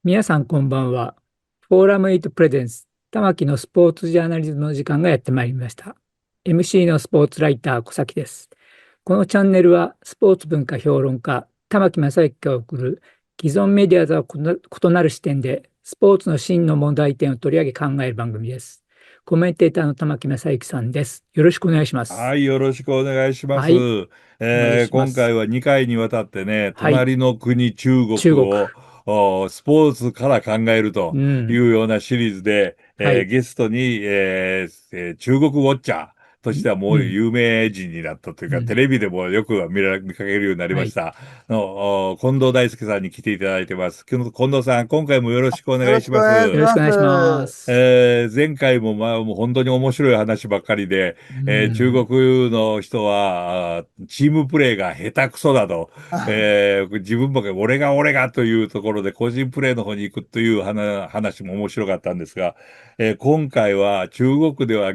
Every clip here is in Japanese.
皆さんこんばんは。フォーラム8プレゼンス、玉木のスポーツジャーナリズムの時間がやってまいりました。MC のスポーツライター小崎です。このチャンネルはスポーツ文化評論家、玉木正之が送る既存メディアとは異なる視点でスポーツの真の問題点を取り上げ考える番組です。コメンテーターの玉木正之さんです。よろしくお願いします。はい、よろしくお願いします。はい、お願いします。今回は2回にわたってね、はい、隣の国中国中国。をスポーツから考えるといううん、ようなシリーズで、はい、ゲストに、中国ウォッチャーとしてはもううん、有名人になったというか、テうん、レビでもよく見かけるようになりはい。ました近藤大輔さんに来ていただいてます。近藤さん、今回もよろしくおよろしくお願いします。願いしまよろしくお願いします。す。前回ももう本当に面白い話ばっかりで、う中ん。国の人はチームプレーが下手くそだと、自分ばかり俺がというところで個人プレーの方に行くという話も面白かったんですが、今回は中国では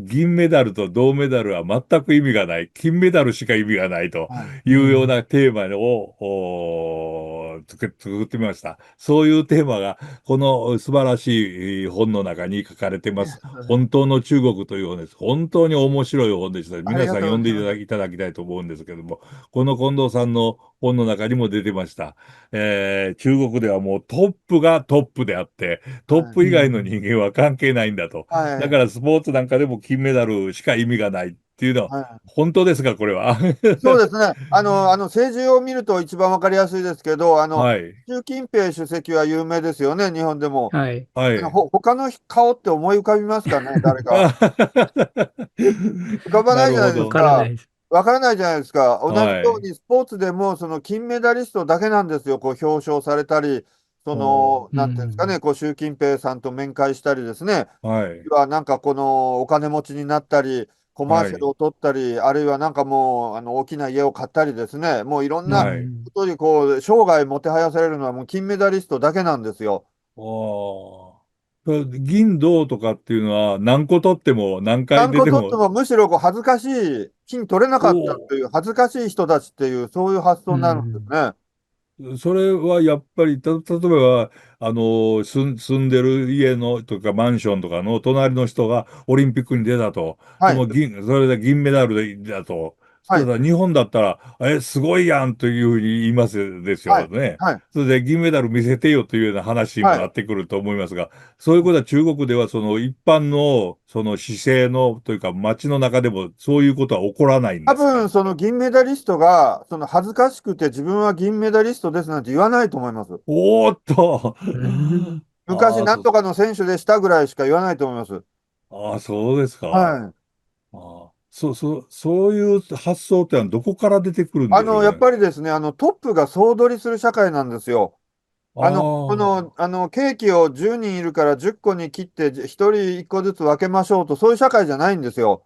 銀メダルと銅メダルは全く意味がない。金メダルしか意味がないとはい。いうよううん。なテーマを作ってみました。そういうテーマがこの素晴らしい本の中に書かれています。本当の中国という本です。本当に面白い本でした。ありが皆さん読んでとうございます。いただきたいと思うんですけども、この近藤さんの本の中にも出てました。中国ではもうトップがトップであって、トッはい。プ以外のうん。人間は関係ないんだと。はい。だからスポーツなんかでも金メダルしか意味がないっていうのは、はい。本当ですか、これは。そうですね。政治を見ると一番わかりやすいですけど、はい。習近平主席は有名ですよね、日本でも。はい。はい。他の顔って思い浮かびますかね、誰か。浮かばなないじゃないですわるほど。からないか。です。わからないじゃないですか。同じはい。ようにスポーツでも、その金メダリストだけなんですよ、こう表彰されたり、おうなんていうんですかん。ね、こう習近平さんと面会したりですね、はい。はなんかこのお金持ちになったり、コマーはい。シャルを取ったり、あるいはなんかもう大きな家を買ったりですね、もういろんうなはい。ん。ことにこう生涯もてはやされるのはもう金メダリストだけなんですよ。おー。銀銅とかっていうのは何個取っても何回何個取って出ても、もむしろこう恥ずかしい、金取れなかったおという恥ずかしい人たちっていう、そういう発う想になるんですん。ね。それはやっぱり、例えば、住んでる家のとかマンションとかの隣の人がオリンピックに出たと。はい、それで銀メダルだと。はい、ただ日本だったら、すごいやんというふうに言いますですはい、よね。はい、それで銀メダル見せてよというような話にもはい。なってくると思いますが、そういうことは中国ではその一般のその市政のというか街の中でもそういうことは起こらないんですか？多分その銀メダリストがその恥ずかしくて自分は銀メダリストですなんて言わないと思います。おーっと。うん。昔ああ、なんとかの選手でしたぐらいしか言わないと思います。そうですか。はい。そういう発想ってのはどこから出てくるんでしょやっうね。ぱりですね、トップが総取りする社会なんですよ。ああ、ケーキを10人いるから10個に切って1人1個ずつ分けましょうと、そういう社会じゃないんですよ。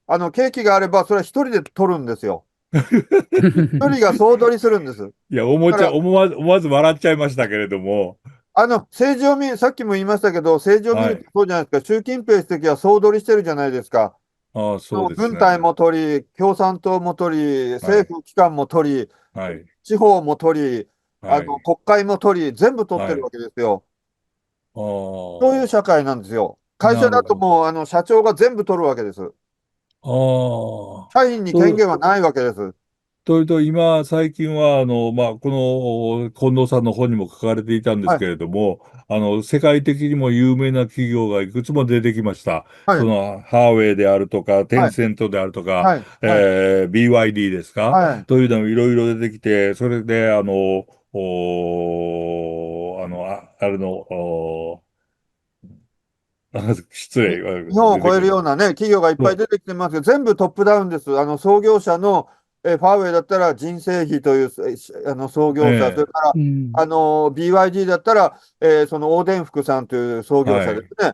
ケーキがあれば、それは1人で取るんですよ。1人が総取りするんです。だいや、から、思わず笑っちゃいましたけれども。さっきも言いましたけど、政治を見るとはい。そうじゃないですか。習近平主席は総取りしてるじゃないですか。ああ、そうですね。軍隊も取り、共産党も取り、はい。政府機関も取り、はい。地方も取り、はい。国会も取り、全部取ってるわはい。けですよ。あそういう社あ、会なんですよ。会社なるほど。だともう、社長が全部取るわけです。ああ、社員に権と、限はないわけです。というと、最近は、この、近藤さんの本にも書かれていたんですはい、けれども、世界的にも有名な企業がいくつも出てきました。はい、その、ハーウェイであるとか、テはい、ンセントであるとか、はい、はい、BYD ですかはい。というのもいろいろ出てきて、それで、あれの、失礼、日本を超え出てくる。るようなね、企業がいっぱい出てきてますけど、全部トップダウンです。創業者の、ファーウェイだったら人生比という、創業者、それええ、から、うん。BYD だったら、そのオーデン福さんという創業はい。者ですね。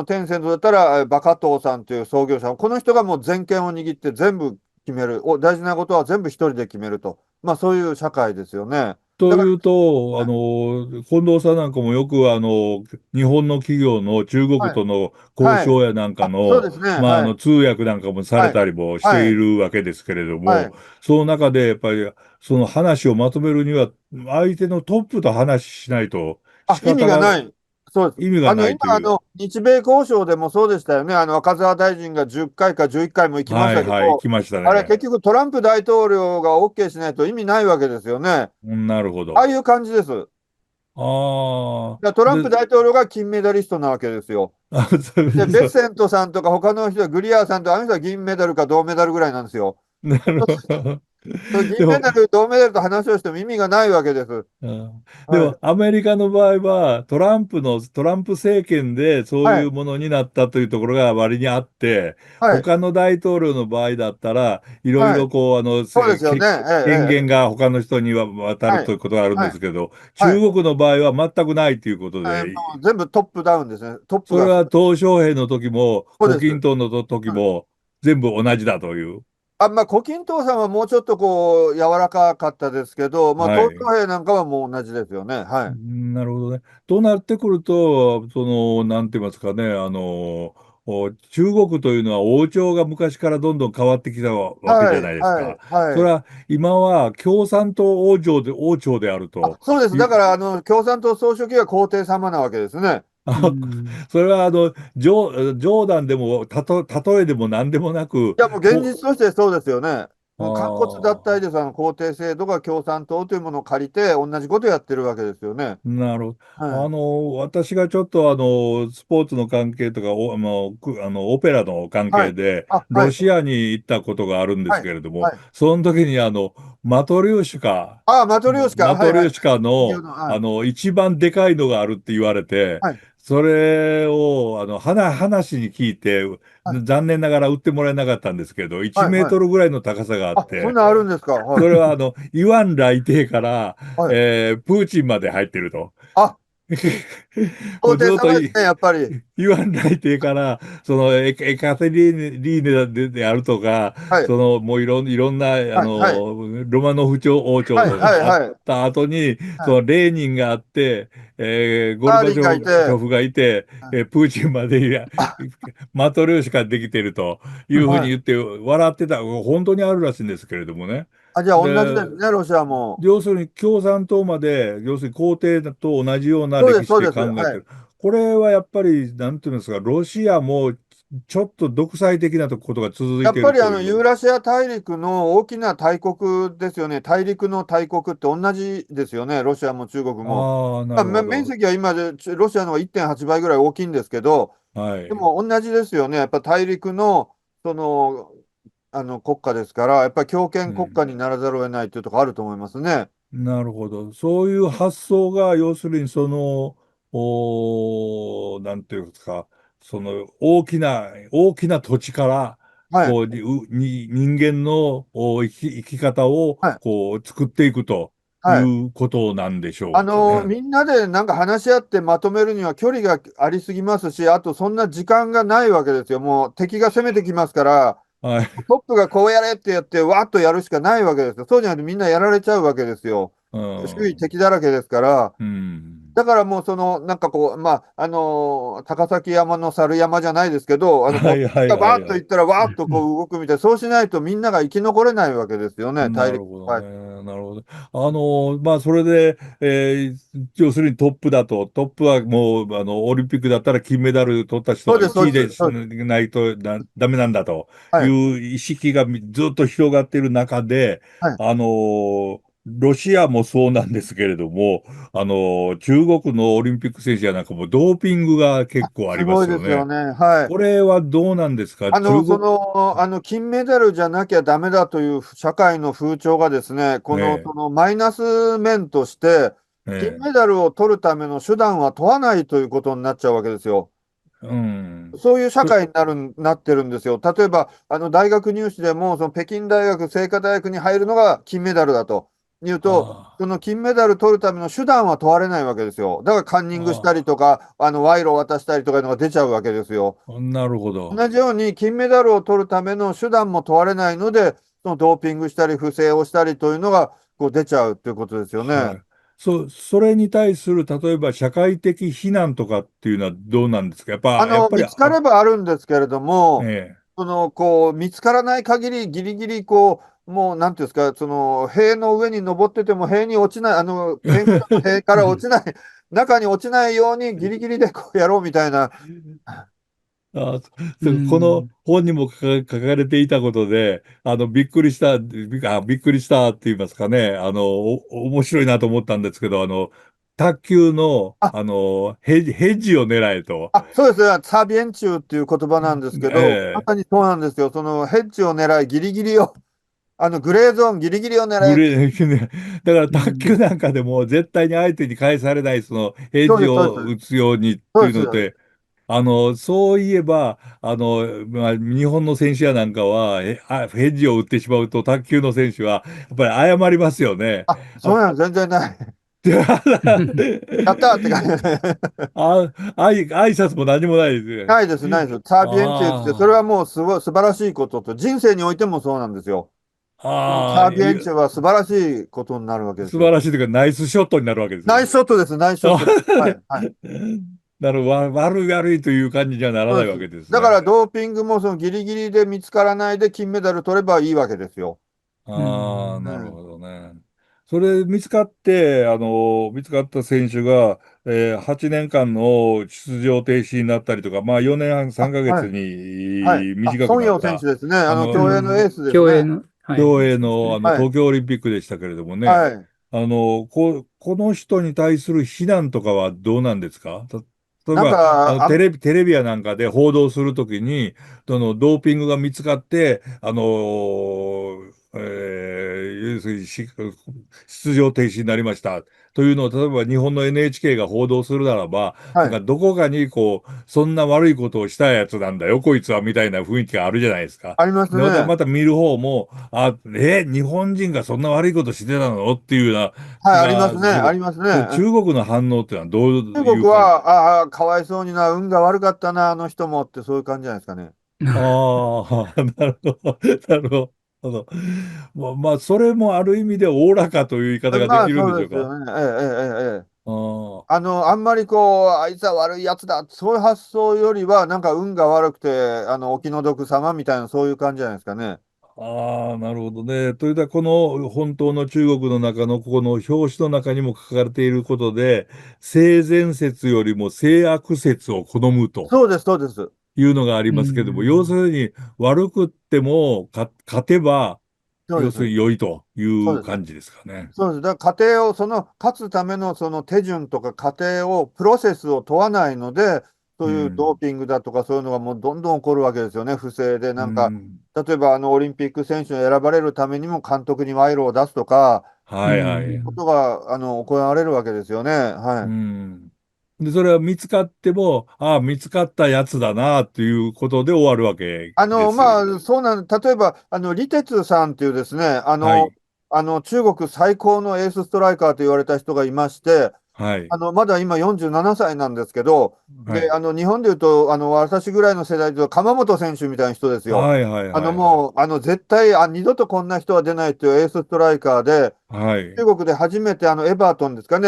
テンセントだったら、バカトーさんという創業者。この人がもう全権を握って全部決める。大事なことは全部一人で決めると。まあ、そういう社会ですよね。だかというと、ら、近藤さんなんかもよく、日本の企業の中国はい、との交はい。渉やなんかそうの、ですね。はい、通訳なんかもされはい、たりもしていはい、るわけですけれども、はい。その中で、やっぱり、その話をまとめるには、相手のトップと話しないとあ、意味がない。そうです。意味がないと今、いう。日米交渉でもそうでしたよね。赤澤大臣が10回か11回も行きましはいはい、たけど、来ましたあれ、結ね。局トランプ大統領が OK しないと意味ないわけですよね。なるほど。ああいう感じです。だかああ、らトランプで、大統領が金メダリストなわけですよ。あ、そうで、ベッそう、セントさんとか他の人は、グリアーさんとかあの人は銀メダルか銅メダルぐらいなんですよ。なるほど。銀でも、メダル、銅メダルと話をしても意味がないわけです。うん、ではい。も、アメリカの場合は、トランプ政権でそうはい。いうものになったというところが割にあって、はい。他の大統領の場合だったら、いろいはい。ろこう、そうですよね。ええ、権ええ。限が他の人には渡るはい。ということがあるんはい。ですけど、中はい。国の場合は全くないということもで、う全部トップダウンですね。トップそれがは鄧小平の時も、胡そうです。錦涛の時はい。も、全部同じだという。まあ、胡錦涛さんはもうちょっとこう、柔らかかったですけど、まあ、鄧小はい。平なんかはもう同じですよね。はい。なるほどね。となってくると、なんて言いますかね、中国というのは王朝が昔からどんどん変わってきたわけじゃはい。ないですか。はい。はい。それは今は共産党王朝であるとそうです。いう、だから、共産党総書記は皇帝様なわけですね。うあ、ん。それは冗談でも例えでも何でもなく、いや、もう現実としてそうですよね。あもう肝骨脱ー退です。皇帝制度が共産党というものを借りて、同じことやってるわけですよね。なるほど。はい。私がちょっとスポーツの関係とか、オペラの関はい。係で、はい。ロシアに行ったことがあるんですはい。けれども、はい。その時にマトリョーシカ、マトリョーシカ。はい。はい。マトリョーシカの、先ほど、はい。一番でかいのがあるって言われて、はい。それを、話に聞いて、はい。残念ながら売ってもらえなかったんですけど、1はい。はい。メートルぐらいの高さがあっそんて、なんあるんですか。はい。それはイワン雷帝から、はい。プーチンまで入ってると。あ、も皇帝うずっと様ですね、やっぱり。言わないでから、エカテリーネであるとか、はい。もういろんな、はい。はい。ロマノフ王朝はい。とかがあっはい。はい。た後に、はい。レーニンがあって、ゴルバチスターリンがいて、ョフがいて、はい。プーチンまであ、マトリョーシカできてるというふうはい。に言って笑ってた、本当にあるらしいんですけれどもね。じゃあ同じで、ですね、ロシアも。要するに共産党まで、要するに皇帝と同じようなそうです、歴史でそうです。はい。考えてる。これはやっぱり、なんていうんですか、ロシアもちょっと独裁的なことが続いていやっぱりるという。ユーラシア大陸の大きな大国ですよね。大陸の大国って同じですよね。ロシアも中国も。ああ、なまあ、るほど。面積は今でロシアの方が1.8倍ぐらい大きいんですけど、ではい。も同じですよね。やっぱ大陸の、その、国家ですから、やっぱり強権国家うん。にならざるを得ないというところあると思いますね。なるほど。そういう発想が、要するになんていうんですか、大きな土地から、はい。こう、人間の生き方を、はい。こう、作っていくといはい。うことなんでしょうかね。みんなでなんか話し合ってまとめるには距離がありすぎますし、あとそんな時間がないわけですよ。もう敵が攻めてきますから、はい。トップがこうやれってやって、わーっとやるしかないわけですよ。そうじゃないとみんなやられちゃうわけですよ。う周囲ん。敵だらけですから。うん。だからもうなんかこう、まあ、高崎山の猿山じゃないですけど、こっちはいはいがバーはいはい。ッと行ったらわーっとこう動くみたいな、そうしないとみんなが生き残れないわけですよね、大陸。なるほどはい。ね。なるほど。まあ、それで、要するにトップだと、トップはもう、オリンピックだったら金メダル取った人がそうです、そう1位でです、そうです。ないとダメなんだといはい。う意識がずっと広がっている中で、はい。ロシアもそうなんですけれども、中国のオリンピック選手やなんかもドーピングが結構ありますごいすよね。ですよね。はい。これはどうなんですか中国、金メダルじゃなきゃダメだという社会の風潮がですね、えマイナス面として、金え、えメダルを取るための手段は問わないということになっちゃうわけですよ。うん。そういう社そ、会になってるんですよ。例えば、大学入試でも、その北京大学、清華大学に入るのが金メダルだというと、あその金メダル取るための手段は問われないわけですよ。だからカンニングしたりあ、とか、賄賂を渡したりとかいうのが出ちゃうわけですよ。なるほど。同じように金メダルを取るための手段も問われないので、そのドーピングしたり不正をしたりというのがこう出ちゃうということですよね。はい。それに対する、例えば社会的非難とかっていうのはどうなんですかやっぱり、見つかればあるんですけれども、え見つからない限り、ギリギリ、もう、なんていうんですか、塀の上に登ってても塀に落ちない、ペンギンの塀から落ちない、中に落ちないようにギリギリでこうやろうみたいな。あ、うこのん。本にも書かれていたことで、びっくりした、びっくりしたって言いますかね、面白いなと思ったんですけど、卓球の、あ、ヘッジを狙えと。そうですね。サビエンチューっていう言葉なんですけど、まええさにそうなんですよ。そのヘッジを狙い、ギリギリを、グレーゾーンギリギリを狙え。グレー、ね、だからう卓球ん。なんかでも絶対に相手に返されない、そのヘッそうです、そうジをです。打つようにってそうです。いうのって、そういえば、まあ、日本の選手やなんかは、ヘッジを打ってしまうと、卓球の選手は、やっぱり謝りますよね。そういうの全然ない。やったーって感じで。挨拶も何もないですね。ないです、ないです。サービエンチューって、それはあもう素晴らしいことと、人生においてもそうなんですよ。あ、ああ、サービエンチューは素晴らしいことになるわけですよ。素晴らしいというか、ナイスショットになるわけですナイね。スショットです、ナイスショットです。はい、はい。悪い悪いという感じにはならないわけそうです。だかですね。らドーピングもそのギリギリで見つからないで金メダル取ればいいわけですよ。うああ、なるん。ほどね。それ見つかって、見つかった選手が、8年間の出場停止になったりとか、まあ4年半3ヶはい、月はい。に短く孫楊選手なった、ですね。う競泳のエーん。スですね。競泳の、はい、競や泳の、つですね。はい、東京オリンピックでしたけれどもね、はい。この人に対する非難とかはどうなんですか？例えなんば、か、テレビやなんかで報道するときに、ドーピングが見つかって、要するに出場停止になりました。というのを、例えば日本の NHK が報道するならば、はい。なんかどこかにそんな悪いことをしたやつなんだよ、こいつは、みたいな雰囲気があるじゃないですか。ありますで、ね。また見る方も、日本人がそんな悪いことしてたのっていうようなはい、気ありますね。がする。ありますそれね。中国の反応っていうのはどう中いう感じ？国は、かわいそうにな、運が悪かったな、あの人もってそういう感じじゃないですかね。ああ、なるほど。なるほど。まあ、それもある意味でおおらかという言い方がでまあ、きるんでそうしょうか。ですよね。ええ。ああ、あんまりこう、あいつは悪いやつだ、そういう発想よりは、なんか運が悪くて、お気の毒様みたいな、そういう感じじゃないですかね。ああ、なるほどね。というと、この本当の中国の中のここの表紙の中にも書かれていることで、性善説よりも性悪説を好むとそうです、そうです。いうのがありうますけども、要すん。るに悪くっても勝てば、そうです。要するに良いといそうです。う感じですかね。そうです。だから家庭を、勝つためのその手順とか過程を、プロセスを問わないので、そういうドーうん。ピングだとかそういうのがもうどんどん起こるわけですよね、不正で。うなんか、ん。例えばオリンピック選手に選ばれるためにも監督に賄賂を出すとか、うはいはい。ことん。が行われるわけですよね。うはい。ん。で、それは見つかっても、ああ、見つかったやつだな、っていうことで終わるわけです。まあ、そうなん例えば、李哲さんっていうですね、はい。中国最高のエースストライカーと言われた人がいまして、はい。まだ今47歳なんですけど、で、はい。日本でいうと、私ぐらいの世代でいうと、鎌本選手みたいな人ですよ。はいはいはいはい。もう、絶対、二度とこんな人は出ないというエースストライカーで、はい。中国で初めてエバートンですかね、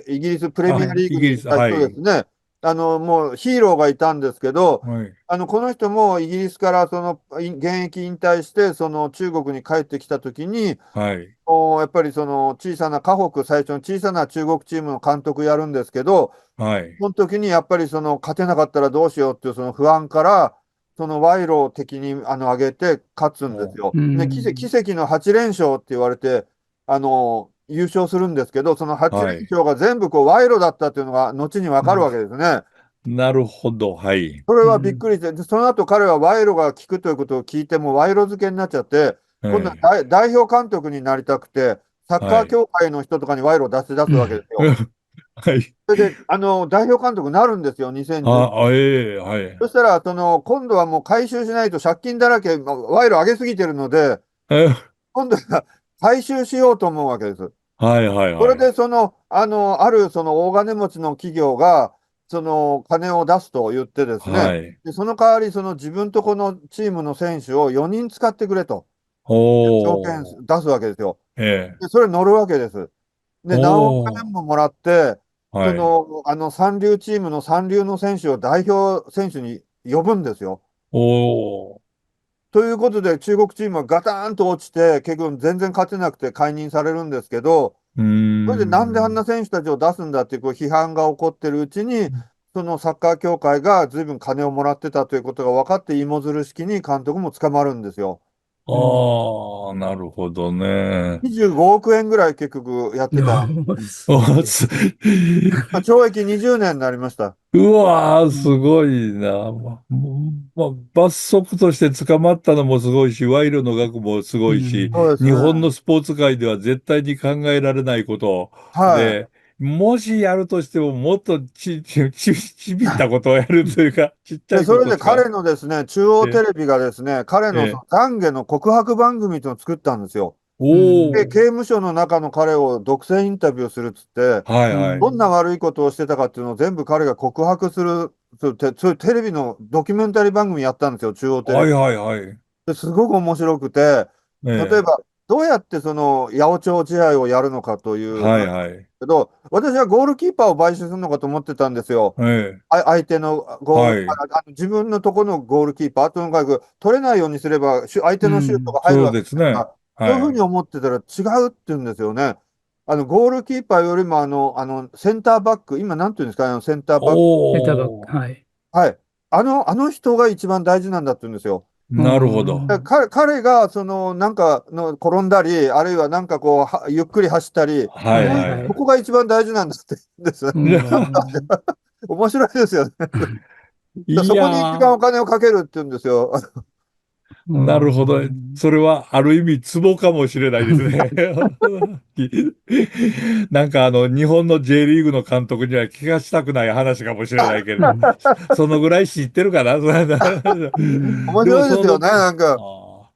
イギリスプレミアリーグイギリス、にいたはい。人ですね。もうヒーローがいたんですけど、はい。この人もイギリスから現役引退して、その中国に帰ってきたときに、はい。やっぱりその小さな河北、最初の小さな中国チームの監督やるんですけど、はい。その時にやっぱり勝てなかったらどうしようっていうその不安から、その賄賂を敵に上げて勝つんですおよ。うで、奇ん。跡の8連勝って言われて、優勝するんですけど、その8連はい。勝が全部こう賄賂だったっていうのが後に分かるわけですね。なるほど。はい。それはびっうん。くりして、でその後彼は賄賂が効くということを聞いても賄賂漬けになっちゃって、今度ははい。代表監督になりたくて、サッカはい。ー協会の人とかに賄賂を出すわけですよ。はい。それで、代表監督になるんですよ、2010。はい。そしたら、今度はもう回収しないと借金だらけ、賄賂上げすぎてるので、今度は回収しようと思うわけです。はいはいそれで、はい。あるその大金持ちの企業が、その金を出すと言ってですね、はい。でその代わり、その自分とこのチームの選手を4人使ってくれと条件おー。出すわけですよ。ええ。で、それ乗るわけです。で、何億おー。円ももらって、はい。三流チームの三流の選手を代表選手に呼ぶんですよ。おー。ということで、中国チームはガターンと落ちて、結局全然勝てなくて解任されるんですけど、うそれでなんであんなん。選手たちを出すんだっていうこう批判が起こってるうちに、そのサッカー協会が随分金をもらってたということが分かって、芋づる式に監督も捕まるんですよ。ああ、なるほどね。25億円ぐらい結局やってた。すごいおですね。懲役20年になりました。うわー、すうんごいな。罰則として捕まったのもすごいし、賄賂の額もすごいし、そうですね。日本のスポーツ界では絶対に考えられないことはで、もしやるとしてももっとちびったことをやるというか、ちっちい。で、ゃいそれことしか。で彼のですね、中央テえ、レビがですね、彼のそえ、の懺悔の告白番組というのを作ったんですよ。で、おー、刑務所の中の彼を独占インタビューするっつって、はいはい。どんな悪いことをしてたかっていうのを全部彼が告白する、そういうテレビのドキュメンタリー番組やったんですよ、中央テレビ。はいはいはい。ですごく面白くて、例えええ、ば、どうやってその八百長試合をやるのかというはい話はい。けど、私はゴールキーパーを買収するのかと思ってたんですよ。ええ、相手のゴール、はい。自分のとこのゴールキーパー、とにかく取れないようにすれば、相手のシュートうん。が入るそうわけですね。ですから、そういうふうにはい。思ってたら違うって言うんですよね。ゴールキーパーよりも、センターバック、今なんていうんですか、センターバック。センターバック。おー、はい。はい。あの人が一番大事なんだって言うんですよ。うなるほど。ん。彼が、なんか転んだり、あるいはなんかこう、ゆっくり走ったり、はいはい。そはいはい。こが一番大事なんだって言うんです。うん。面白いですよね。いそこに一番おや金をかけるって言うんですよ。うー、なるほど。ん。それはある意味ツボかもしれないですね。なんか日本の J リーグの監督には聞かしたくない話かもしれないけれど、そのぐらい知ってるかな。うん。面でも白いですよね、なんか。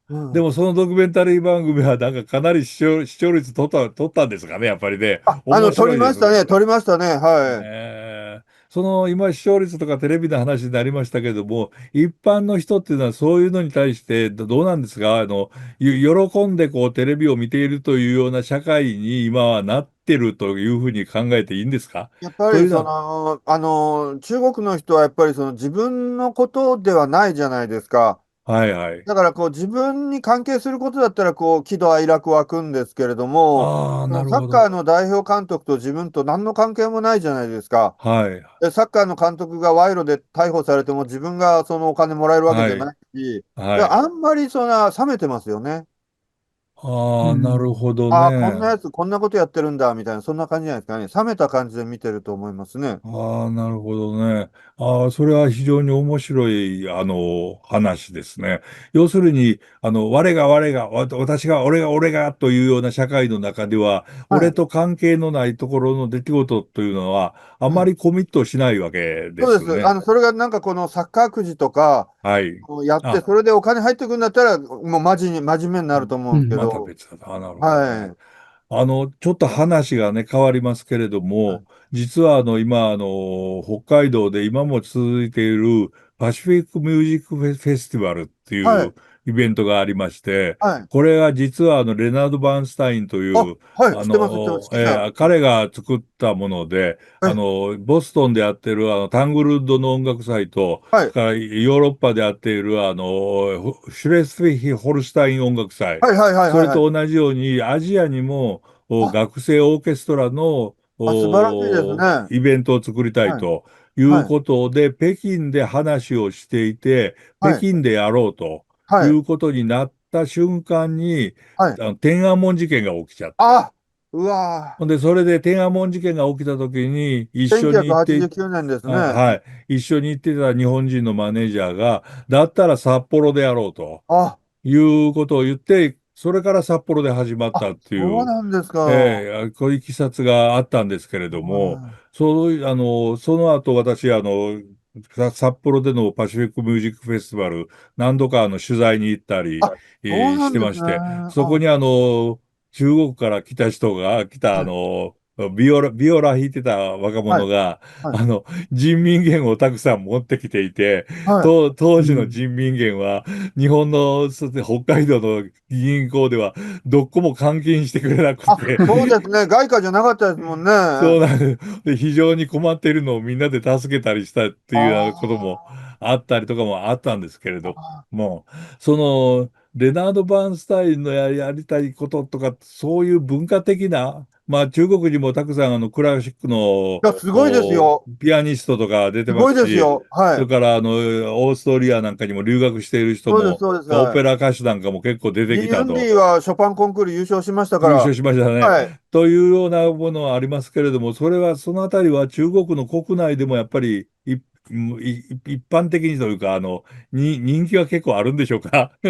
うでん。もそのドキュメンタリー番組はなんかかなり視聴率取ったんですかね、やっぱりね。面撮白いですね。りましたね、撮りましたね、はい。その今視聴率とかテレビの話になりましたけども、一般の人っていうのはそういうのに対してどうなんですか？喜んでこうテレビを見ているというような社会に今はなってるというふうに考えていいんですか？やっぱりというのは、中国の人はやっぱりその自分のことではないじゃないですか。はいはい。だからこう自分に関係することだったらこう喜怒哀楽湧くんですけれども、ああ、そのなるほど。サッカーの代表監督と自分と何の関係もないじゃないですか。はい。サッカーの監督が賄賂で逮捕されても自分がそのお金もらえるわけはい。じゃないし、はい。あんまりそんな冷めてますよね。うああ、なるほん。どああ、こんなね。やつこんなことやってるんだみたいな、そんな感じじゃないですかね。冷めた感じで見てると思いますね。ああ、なるほどね。ああ、それは非常に面白い、話ですね。要するに、私が、俺がというような社会の中では、はい。俺と関係のないところの出来事というのは、あはい。まりコミットしないわけでそうです。すよね。それがなんかこのサッカーくじとか、はい。やって、あ、それでお金入ってくるんだったら、もう真面目になると思うんですけうんまたど、別だな。あ、なるほどね。はい。ちょっと話がね、変わりますけれども、はい。実は今、北海道で今も続いているパシフィックミュージックフェスティバルっていうはい。イベントがありまして、はい。これが実はレナード・バーンスタインとあ、いう、はい。知ってます、知ってます。指揮者。彼が作ったもので、はい。ボストンでやってるタングルッドの音楽祭と、はい。それからヨーロッパでやっているシュレスフィ・ホルスタイン音楽祭、はい、はい、はい、そはい。はい。れと同じように、アジアにもあ、学生オーケストラの素晴らしいですね。イベントを作りたいはい。というはい。ことで、北京で話をしていて、北はい。京でやろうといはい。うことになった瞬間に、はい。天安門事件が起きちゃった。あ、うわほんで、それで天安門事件が起きた時に、一ー、緒に行って、1989年ですね。はい、一緒に行ってた日本人のマネージャーが、だったら札幌でやろうと。あ、いうことを言って、それから札幌で始まったっていう、そうなんですか。こういういきさつがあったんですけれども、はそういう、その後私、札幌でのパシフィックミュージックフェスティバル、何度か取材に行ったり、あ、そうしなんですね。てまして、そこあ、に中国から来た人が、来たはい。ビオラ弾いてた若はい。者が、はい。人民元をたくさん持ってきていて、はい。当時のうん。人民元は、日本の、北海道の銀行では、どこも換金してくれなくあ、て、そうですね。外貨じゃなかったですもんね。あそうなんです。で、非常に困っているのをみんなで助けたりしたっていうようなこともあ、あったりとかもあったんですけれどあも、その、レナード・バーンスタインのやりたいこととか、そういう文化的な、まあ中国にもたくさんクラシックのいや、すごいですよ。ピアニストとか出てすごいますし、ですよ。はい。それからオーストリアなんかにも留学している人そうです、も、そうです。オペはラ歌手なんかも結構出い。てきユンデたと。ィはショパンコンクール優勝しましたか優勝ら。しましたね。はい。というようなものはありますけれども、それは、そのあたりは中国の国内でもやっぱり一般的にというか、人気は結構あるんでしょうか。ク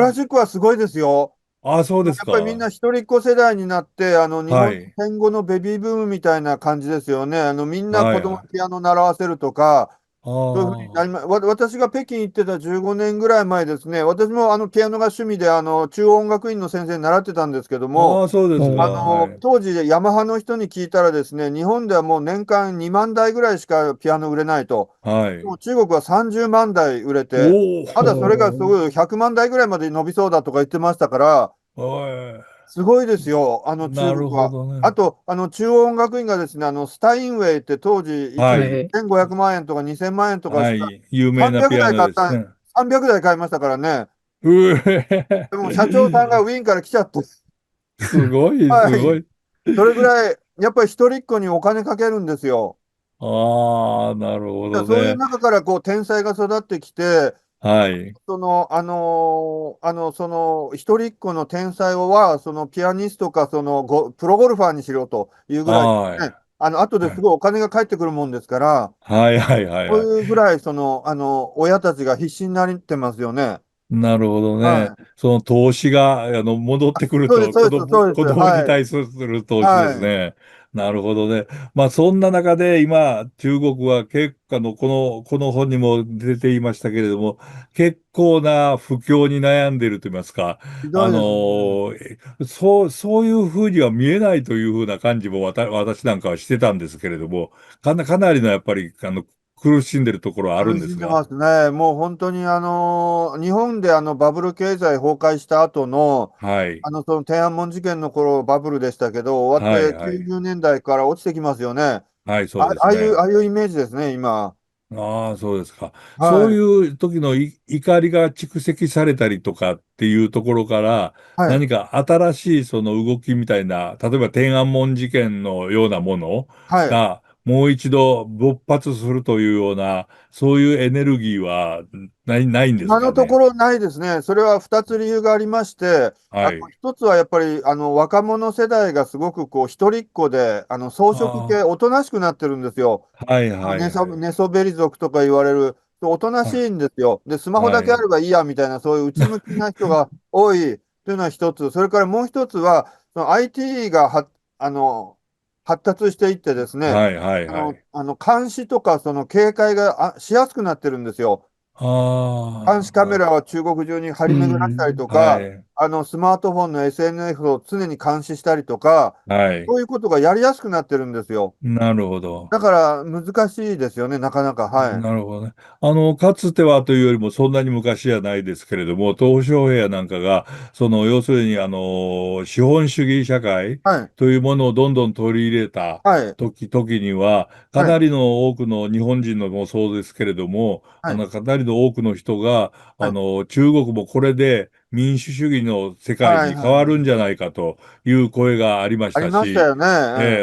ラシックはすごいですよ。ああ、そうですやっぱりみんか。な一人っ子世代になって、日本のはい。戦後のベビーブームみたいな感じですよね。みんなはい。子供にピアノ習わせるとか、あそういうふうになりあ。私が北京行ってた15年ぐらい前ですね、私もピアノが趣味で、中央音楽院の先生に習ってたんですけども、ああ、そうですか。おー、はい。当時、ヤマハの人に聞いたらですね、日本ではもう年間2万台ぐらいしかピアノ売れないと。はい。でも中国は30万台売れて、おまだそれがすおー、ごい100万台ぐらいまで伸びそうだとか言ってましたから、お、はい。すごいですよ、中なるほ国は。どね。あと、中央音楽院がですね、スタインウェイって当時1台はい。はい。1500万円とか2000万円とかしたはい。有名な300ピア台買った、ノですね。300台買いましたからね。うえ。でも社長さんがウィーンから来ちゃって、すごい、はい。すごい。それぐらい、やっぱり一人っ子にお金かけるんですよ。ああ、なるほだからそういうどね。中からこう天才が育ってきて、はい。一人っ子の天才は、そのピアニストか、プロゴルファーにしろというぐらいね、はい。後ですごいお金が返ってくるもんですから、はい、はい、はい、そうはい。いうぐらい、親たちが必死になってますよね。なるほどね。はい。その投資が、戻ってくるそうです、と、そうです、そうです。子供にはい。対する投資ですはい。ね。なるほどね。まあ、そんな中で今、中国は結構この本にも出ていましたけれども、結構な不況に悩んでいると言いますか、ひどいですね。そういうふうには見えないというふうな感じも私なんかはしてたんですけれども、かなりのやっぱり、苦しんでるところはあるん苦ですが、しんでますね。もう本当に日本でバブル経済崩壊した後の、はい。その天安門事件の頃バブルでしたけど、終わはい、ってはい。90年代から落ちてきますよね。はい、そうですね。ああいうイメージですね、今。ああ、そうですか。そうはい。いう時の怒りが蓄積されたりとかっていうところから、はい。何か新しいその動きみたいな、例えば天安門事件のようなものはい。がもう一度勃発するというような、そういうエネルギーはないんです今かね。のところないですね。それは2つ理由がありまして、はい。1つはやっぱり若者世代がすごくこう一人っ子で、草食系、あおとなしくなってるんですよ。あ、はいはいはい。寝そべり族とか言われる、おとなしいんですよ。で、スマホだけあはい。ればいいやみたいな、そういう内向きな人が多いというのは一つ。それからもう一つは、その IT があの発達していってですね、はいはいはい。監視とかその警戒がしやすくなってるんですよ。監視カメあラは中国中に張うり巡らしたりん。とあ、はか、い。スマートフォンの SNS を常に監視したりとか、はい。そういうことがやりやすくなってるんですよ。なるほど。だから難しいですよね、なかなか。はい。なるほどね。かつてはというよりもそんなに昔じゃないですけれども、鄧小平なんかが、要するに、資本主義社会はい。というものをどんどん取り入れたはい。時には、かはい。なりの多くの日本人のもそうですけれども、はい。かなりの多くの人が、はい。中国もこれで民主主義の世界はい。に変わるんはい。じゃないかという声がありましありたし、ましたよね。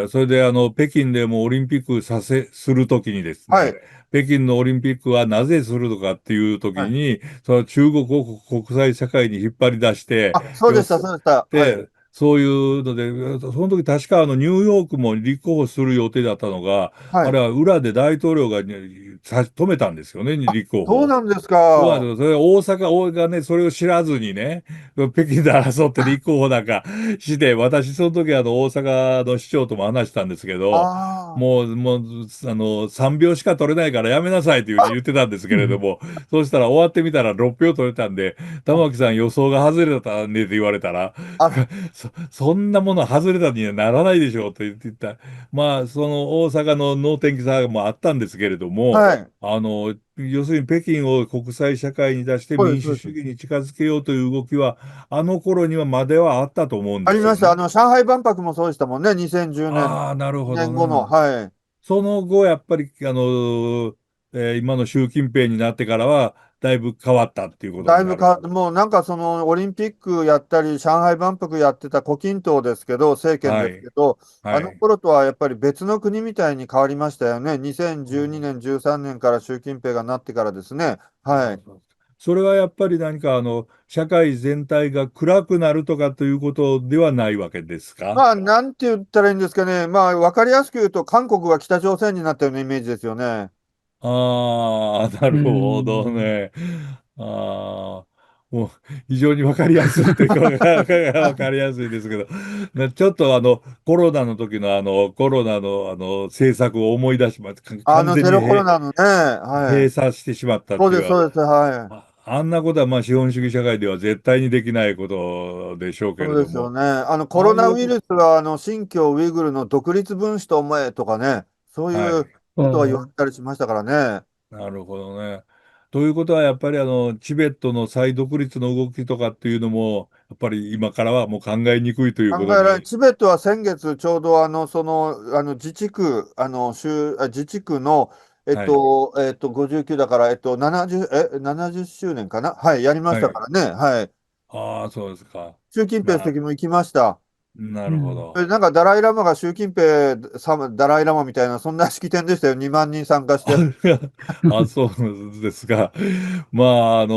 うん。それで北京でもオリンピックするときにですね、はい。北京のオリンピックはなぜするのかっていうときはい。に、その中国を国際社会に引っ張り出して、そうでした、そうでした。はい。そういうので、その時確かニューヨークも立候補する予定だったのが、はい。あれは裏で大統領が、ね、止めたんですよね、立候補を。そうなんですか。そうなんですよ。それ大阪がね、それを知らずにね、北京で争って立候補なんかして、私その時大阪の市長とも話したんですけど、あもう、3票しか取れないからやめなさいというふうに言ってたんですけれども、そうしたら終わってみたら6票取れたんで、玉木さん予想が外れたんでって言われたら、あ、そんなもの外れたにはならないでしょうと言ってた。まあ、その大阪の能天気さもあったんですけれども、はい。要するに北京を国際社会に出してそうです、民主そうです。主義に近づけようという動きは、あの頃にはまではあったと思うんありました。ですよね。上海万博もそうでしたもんね。2010年、ああ、なるほ年後の。どね。はい。その後、やっぱり、今の習近平になってからは、だいぶ変わったっていうことになる。だいぶか、もうなんかそのオリンピックやったり、上海万博やってた胡錦涛ですけど、政権ですけはい。ど、あのはい。頃とはやっぱり別の国みたいに変わりましたよね。2012年、13年から習近平がなってからですね。はい。あ、そうそれはやっぱり何か社会全体が暗くなるとかということではないわけですか？まあ、なんて言ったらいいんですかね。まあ、わかりやすく言うと、韓国が北朝鮮になったようなイメージですよね。ああ、なうるほどん。ね。ああ、もう非常にわかりやすいというか、わかりやすいですけど、ちょっとコロナの時のコロナの政策を思い出します。完全ゼにロコロナのね。はい。閉鎖してしまったっそうです、ていう、そうです。はい。あんなことはまあ資本主義社会では絶対にできないことでしょうけそうれども、ですよね。コああロナウイいうこルスは、新疆ウイグルの独立分子と思えとかね。そういうはい。ことが言われおー。たりしましたからね。なるほどね。ということは、やっぱりチベットの再独立の動きとかっていうのも、やっぱり今からはもう考えにくいという考えられない。ことに。チベットは先月ちょうど自治区、自治区の、はい。59だから、70周年かな。はい、やりましはい。たからね。はい。ああ、そうですか。習近平主な、席も行きました。なるほうん。ど。なんかダライラマが習近平ダライラマみたいな、そんな式典でしたよ。2万人参加しあ、て。そうですか。まあ、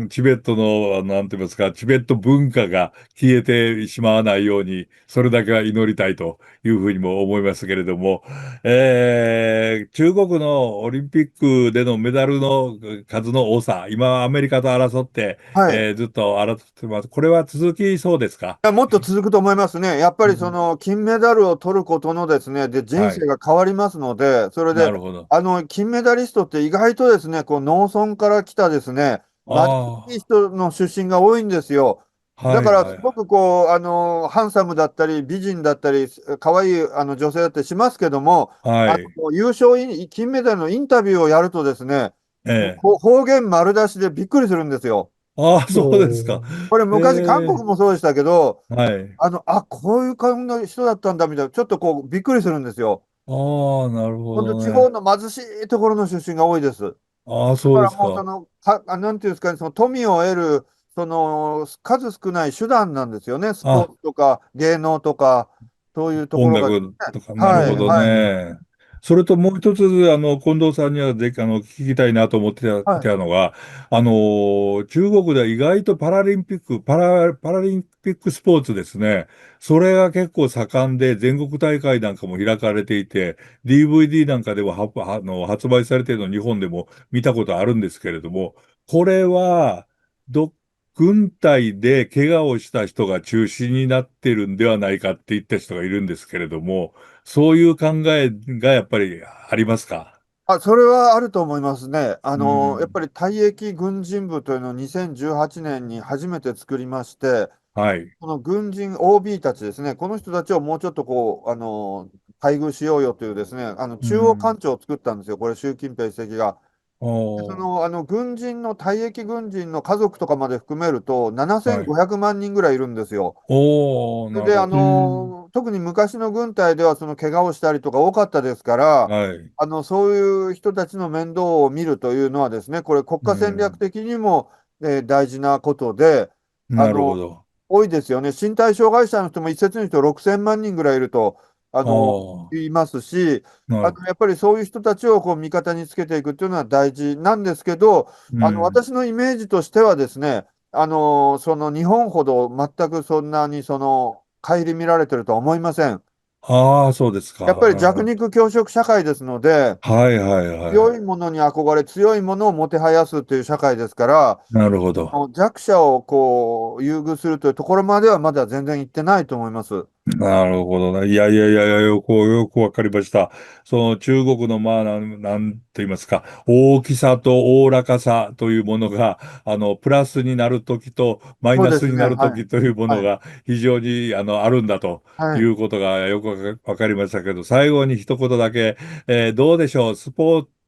チベットの、なんて言いますか、チベット文化が消えてしまわないように、それだけは祈りたいというふうにも思いますけれども、中国のオリンピックでのメダルの数の多さ、今はアメリカと争って、はい。ずっと争ってます。これは続きそうですか？や、もっと続くと思いますね。やっぱりそうん。の金メダルを取ることのですね、で、人はい。生が変わりますので、それで、なるほど。金メダリストって意外とですね、こう農村から来たですね、貧しいあ人の出身が多いんですよ。あ、はだから、すいはい。ごくこう、ハンサムだったり、美人だったり、可愛い女性だったりしますけども、はい。優勝金メダルのインタビューをやるとですね、もうええ。方言丸出しでびっくりするんですよ。ああ、そうですか。おー。これえ昔韓国え。もそうでしたけど、はい。こういう感じの人だったんだみたいな、ちょっとこう、びっくりするんですよ。ああ、なるほ本当、地どね。方の貧しいところの出身が多いです。ああ、だからそうですか。もうなんていうんですかね、その富を得る、数少ない手段なんですよね。スポあ、ーツとか芸能とか、そういうとこ音ろがです楽ね。とか、なるはい、ほどはい、ね。それともう一つ、近藤さんには聞きたいなと思っていはい、たのが、中国では意外とパラリンピックスポーツですね。それが結構盛んで、全国大会なんかも開かれていて、DVD なんかでは発売されているの日本でも見たことあるんですけれども、これは、軍隊で怪我をした人が中心になってるんではないかって言った人がいるんですけれども、そういう考えがやっぱりありますか？それはあると思いますね。うやっん。ぱり退役軍人部というのを2018年に初めて作りまして、はい。この軍人 OB たちですね、この人たちをもうちょっとこう、待遇しようよというですね、中央うん。官庁を作ったんですよ、これ、習近平主席が。でおー。退役軍人の家族とかまで含めると、はい。7500万人ぐらいいるんですよ。おー、それで、なるほど。うん。特に昔の軍隊では、その怪我をしたりとか多かったですから、はい。そういう人たちの面倒を見るというのはですね、これ、国う家戦略ん。的にも、大事なことで、あなるほの、ど。多いですよね。身体障害者の人も一説に言うと6000万人ぐらいいると、ああ、言いますし、なる。やっぱりそういう人たちをこう味方につけていくっていうのは大事なんですけど、うん。私のイメージとしてはですね、その日本ほど全くそんなに顧みられてるとは思いません。ああ、そうですやっぱり弱か。肉強食社会ですので、はいはいはい。強いものに憧れ、強いものをもてはやすという社会ですから、なるほど。弱者をこう優遇するというところまではまだ全然行ってないと思います。なるほどね。いやいやいやいや、よくわかりました。その中国の、まあ、なんて言いますか、大きさとおおらかさというものが、プラスになるときと、マイナスにそうですね。はい。なるときというものはい。が非常に、あるんだとはい。いうことがよくわかりましたけど、最後に一言だけ、どうでしょう。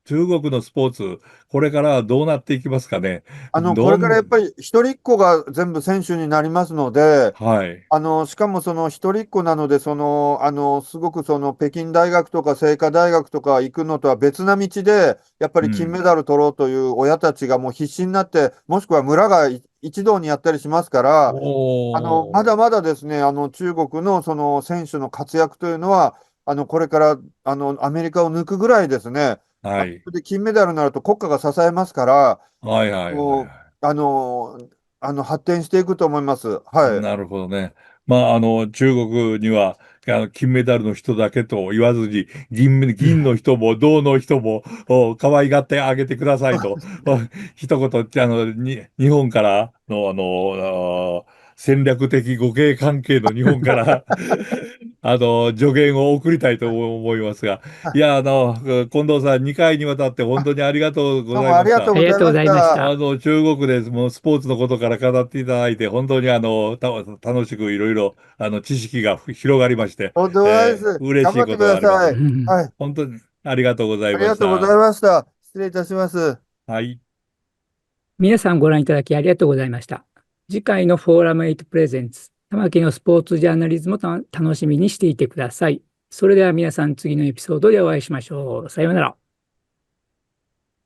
中国のスポーツ、これからどうなっていきますかね。これからやっぱり一人っ子が全部選手になりますので、はい。しかもその一人っ子なので、すごくその北京大学とか清華大学とか行くのとは別な道で、やっぱり金メダル取ろうという親たちがもう必死になって、もしくは村が一堂にやったりしますから、まだまだですね、中国のその選手の活躍というのは、これから、アメリカを抜くぐらいですね、はい。で金メダルになると国家が支えますから、はいはいはいもう、はい。発展していくと思います。はい。なるほどね。まあ、中国には、金メダルの人だけと言わずに、銀の人も銅の人も、可愛がってあげてくださいと、一言、日本からの、戦略的互恵関係の日本から助言を送りたいと思いますが、いや、近藤さん、2回にわたって本当にありがとうごどうもありがとうざいました。ございましありがとうございました。た。中国でもうスポーツのことから語っていただいて、本当に楽しくいろいろ、知識が広がりまして、とんでもないです。嬉しいこと頑張ってくがあります。ださい。はい。本当にありがとうございありまがとうございした。ました。失礼いたします。はい。皆さんご覧いただきありがとうございました。次回のフォーラム8プレゼンツ、玉木のスポーツジャーナリズムを楽しみにしていてください。それでは皆さん次のエピソードでお会いしましょう。さようなら。